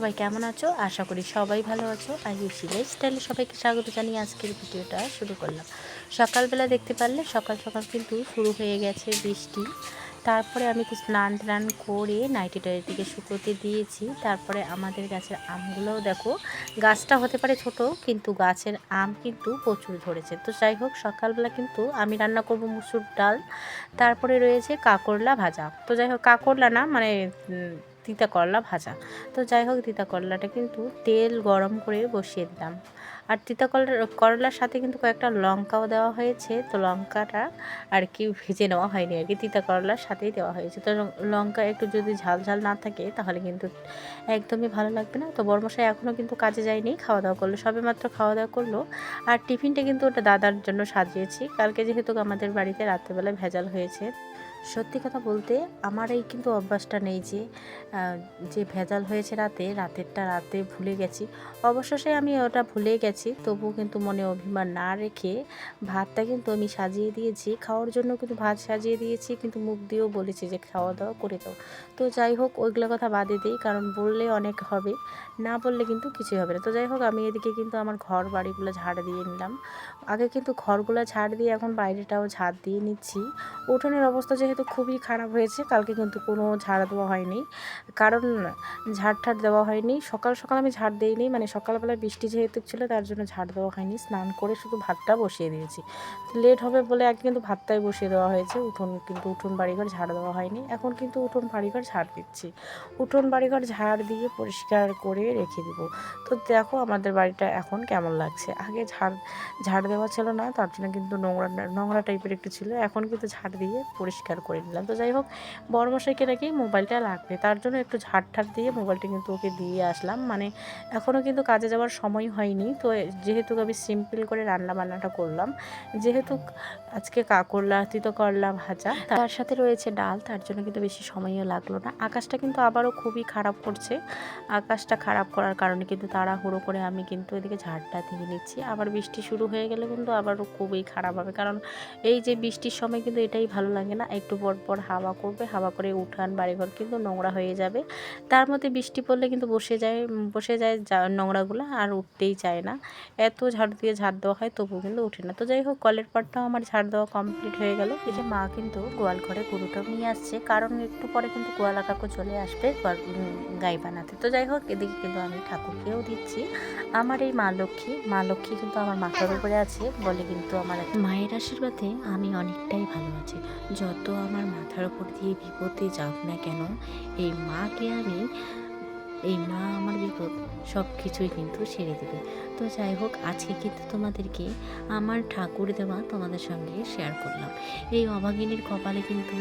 সবাই কেমন আছো? আশা করি সবাই ভালো আছো। আয়ুষী লাইফস্টাইলে সবাইকে স্বাগত জানিয়ে আজকের ভিডিওটা শুরু করলাম। সকালবেলা দেখতে পারলে সকাল সকাল কিন্তু শুরু হয়ে গেছে বৃষ্টি। তারপরে আমি তো স্নান টান করে নাইটিটার দিকে শুকোতে দিয়েছি। তারপরে আমাদের গাছের আমগুলোও দেখো, গাছটা হতে পারে ছোট কিন্তু গাছের আম কিন্তু প্রচুর ধরেছে। তো যাই হোক, সকালবেলা কিন্তু আমি রান্না করব মুসুর ডাল, তারপরে রয়েছে কাঁকরলা ভাজা। তো যাই হোক, কাঁকরলা না মানে তিতা করলা ভাজা। তো যাই হোক, তিতা করলাটা কিন্তু তেল গরম করে বসিয়ে দিলাম। আর তিতা করলার সাথে কিন্তু কয়েকটা লঙ্কাও দেওয়া হয়েছে। তো লঙ্কাটা আর কি ভেজে নেওয়া হয়নি আর কি, তিতা করলার সাথেই দেওয়া হয়েছে। তো লঙ্কা একটু যদি ঝাল ঝাল না থাকে তাহলে কিন্তু একদমই ভালো লাগবে না। তো বড়মশাই এখনও কিন্তু কাজে যায়নি, খাওয়া দাওয়া করলো, সবেমাত্র খাওয়া দাওয়া করলো। আর টিফিনটা কিন্তু ওটা দাদার জন্য সাজিয়েছি। কালকে যেহেতু আমাদের বাড়িতে রাত্রেবেলা ভেজাল হয়েছে। সত্যি কথা বলতে আমার এই কিন্তু অভ্যাসটা নেই যে ভেজাল হয়েছে রাতেরটা রাতে ভুলে গেছি। অবশেষে আমি ওটা ভুলে গেছি, তবুও কিন্তু মনে অভিমান না রেখে ভাতটা কিন্তু আমি সাজিয়ে দিয়েছি। খাওয়ার জন্য কিন্তু ভাত সাজিয়ে দিয়েছি, কিন্তু মুখ দিয়েও বলেছি যে খাওয়া দাওয়া করে দাও। তো যাই হোক, ওইগুলো কথা বাদে দিই, কারণ বললে অনেক হবে, না বললে কিন্তু কিছুই হবে না। তো যাই হোক, আমি এদিকে কিন্তু আমার ঘর বাড়িগুলো ঝাড় দিয়ে নিলাম। আগে কিন্তু ঘরগুলো ঝাড় দিয়ে এখন বাইরেটাও ঝাড় দিয়ে নিচ্ছি। উঠোনের অবস্থা যেহেতু খুবই খারাপ হয়েছে, কালকে কিন্তু কোনো ঝাড় দেওয়া হয়নি, কারণ ঝাড় ঠাড় দেওয়া হয়নি। সকাল সকাল আমি ঝাড় দিইনি, মানে সকালবেলা বৃষ্টি যেহেতু ছিল তার জন্য ঝাড় দেওয়া হয়নি। স্নান করে শুধু ভাতটা বসিয়ে দিয়েছি, লেট হবে বলে আগে কিন্তু ভাতটাই বসিয়ে দেওয়া হয়েছে। উঠোন বাড়িঘর ঝাড় দেওয়া হয়নি। এখন কিন্তু উঠোন বাড়িঘর ঝাড় দিচ্ছি। উঠোন বাড়িঘর ঝাড় দিয়ে পরিষ্কার করে রেখে দিব। তো দেখো আমাদের বাড়িটা এখন কেমন লাগছে। আগে ঝাড় দেওয়া ছিল না, তার জন্য কিন্তু নোংরা নোংরা টাইপের একটু ছিল। এখন কিন্তু ঝাড় দিয়ে পরিষ্কার করে নিলাম। তো যাই হোক, বড়মশাইকে নাকি মোবাইলটা লাগবে, তার জন্য একটু ঝাড় দিয়ে মোবাইলটা কিন্তু ওকে দিয়ে আসলাম। মানে এখনও কিন্তু কাজে যাওয়ার সময় হয়নি। তো যেহেতু আমি সিম্পল করে রান্না বান্নাটা করলাম, যেহেতু আজকে তিতো করলা ভাজা, তার সাথে রয়েছে ডাল, তার জন্য কিন্তু বেশি সময়ও লাগলো না। আকাশটা কিন্তু আবারও খুবই খারাপ করছে। আকাশটা খারাপ করার কারণে কিন্তু তাড়াহুড়ো করে আমি কিন্তু এদিকে ঝাড়টা দিয়ে নিচ্ছি। আবার বৃষ্টি শুরু হয়ে গেলে কিন্তু আবারও খুবই খারাপ হবে, কারণ এই যে বৃষ্টির সময় কিন্তু এটাই ভালো লাগে না। একটু পর পর হাওয়া করবে, হাওয়া করে উঠান বাড়িঘর কিন্তু নোংরা হয়ে যাবে। তার মধ্যে বৃষ্টি পড়লে কিন্তু বসে যায় নোংরাগুলো, আর উঠতেই চায় না। এত ঝাড়ু দিয়ে ঝাড় দেওয়া হয় তবুও কিন্তু উঠে না। তো যাই হোক, কলের পাড়টাও আমার ঝাড় দেওয়া কমপ্লিট হয়ে গেল। এই যে মা কিন্তু গোয়াল ঘরে গরুটাও নিয়ে আসছে, কারণ একটু পরে কিন্তু গোয়ালা কাকু চলে আসবে গাই বানাতে। তো যাই হোক, এদিকে কিন্তু আমি ঠাকুরকেও দিচ্ছি। আমার এই মা লক্ষ্মী কিন্তু আমার মাথার উপরে আছে বলে কিন্তু আমার মায়ের আশীর্বাদে আমি অনেকটাই ভালো আছি। যত আমার মাথার উপর দিয়ে বিপদে যাক না কেন, এই মা আমার বিপদ সব কিছুই কিন্তু সেরে দেবে। তো যাই হোক, আজকে কিন্তু তোমাদেরকে আমার ঠাকুর দেওয়া তোমাদের সঙ্গে শেয়ার করলাম। এই অভাগিনীর কপালে কিন্তু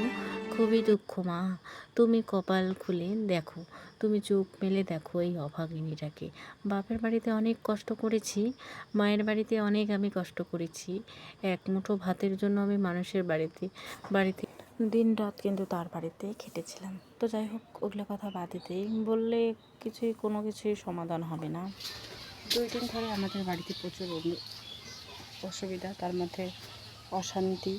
খুবই দুঃখ মা। তুমি কপাল খুলে দেখো, তুমি চোখ মেলে দেখো এই অভাগিনীটাকে। বাপের বাড়িতে অনেক কষ্ট করেছি, মায়ের বাড়িতে অনেক আমি কষ্ট করেছি। এক মুঠো ভাতের জন্য আমি মানুষের বাড়িতে বাড়িতে দিন রাত কিন্তু তার বাড়িতে খেটেছিলাম। তো যাই হোক, ওগুলো কথা বাদ দিই, বললে কোনো কিছুই সমাধান হবে না। 2 দিন ধরে আমাদের বাড়িতে প্রচুর অসুবিধা, তার মধ্যে অশান্তি।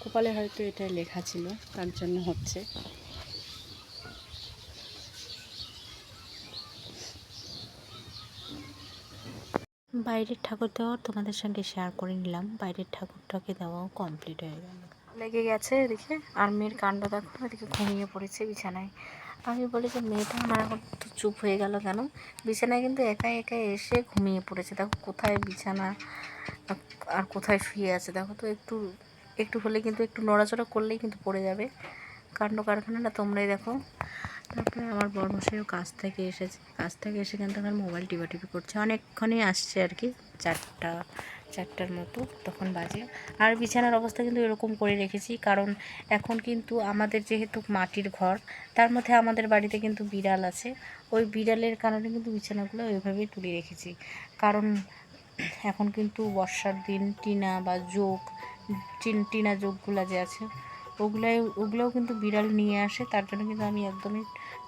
কপালে হয়তো এটাই লেখা ছিল, তার জন্য হচ্ছে। বাইরের ঠাকুর দেওয়ার তোমাদের সঙ্গে শেয়ার করে নিলাম। বাইরের ঠাকুরটাকে দেওয়াও কমপ্লিট হয়ে গেল। লেগে গেছে এদিকে, আর মেয়ের কাণ্ড দেখো, এদিকে ঘুমিয়ে পড়েছে বিছানায়। আমি বলি যে মেয়েটা আমার এখন তো চুপ হয়ে গেল কেন, বিছানায় কিন্তু একাই একাই এসে ঘুমিয়ে পড়েছে। দেখো কোথায় বিছানা আর কোথায় শুয়ে আছে দেখো তো। একটু একটু হলে কিন্তু একটু নড়াচড়া করলেই কিন্তু পড়ে যাবে। কাণ্ড কারখানাটা তোমরাই দেখো। তারপরে আমার বড়মশাইও কাজ থেকে এসে কিন্তু আমার মোবাইল টিপি করছে। অনেকক্ষণই আসছে আর কি, 4টার মতো তখন বাজে। আর বিছানার অবস্থা কিন্তু এরকম করে রেখেছি, কারণ এখন কিন্তু আমাদের যেহেতু মাটির ঘর, তার মধ্যে আমাদের বাড়িতে কিন্তু বিড়াল আছে। ওই বিড়ালের কারণে কিন্তু বিছানাগুলো ওইভাবেই তুলে রেখেছি। কারণ এখন কিন্তু বর্ষার দিন, টিনা যোগগুলো যে আছে ওগুলোও কিন্তু বিড়াল নিয়ে আসে। তার জন্য কিন্তু আমি একদমই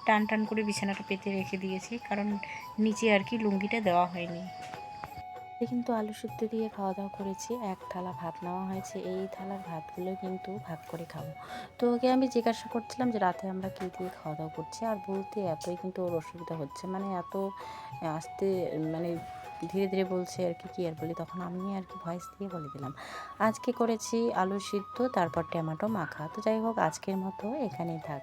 টান করে বিছানাটা পেতে রেখে দিয়েছি, কারণ নিচে আর কি লুঙ্গিটা দেওয়া হয়নি। কিন্তু আলু সিদ্ধ দিয়ে খাওয়া দাওয়া করেছি, এক থালা ভাত নেওয়া হয়েছে, এই থালার ভাতগুলো কিন্তু ভাগ করে খাবো। তো ওকে আমি জিজ্ঞাসা করছিলাম যে রাতে আমরা কী দিয়ে খাওয়া দাওয়া করছি, আর বলতে এতই কিন্তু ওর অসুবিধা হচ্ছে, মানে এত আস্তে, মানে ধীরে ধীরে বলছে আর কি, আর বলি, তখন আমি আর কি ভয়েস দিয়ে বলে দিলাম আজকে করেছি আলু সিদ্ধ, তারপর টমেটো মাখা। তো যাই হোক, আজকের মতো এখানেই থাক।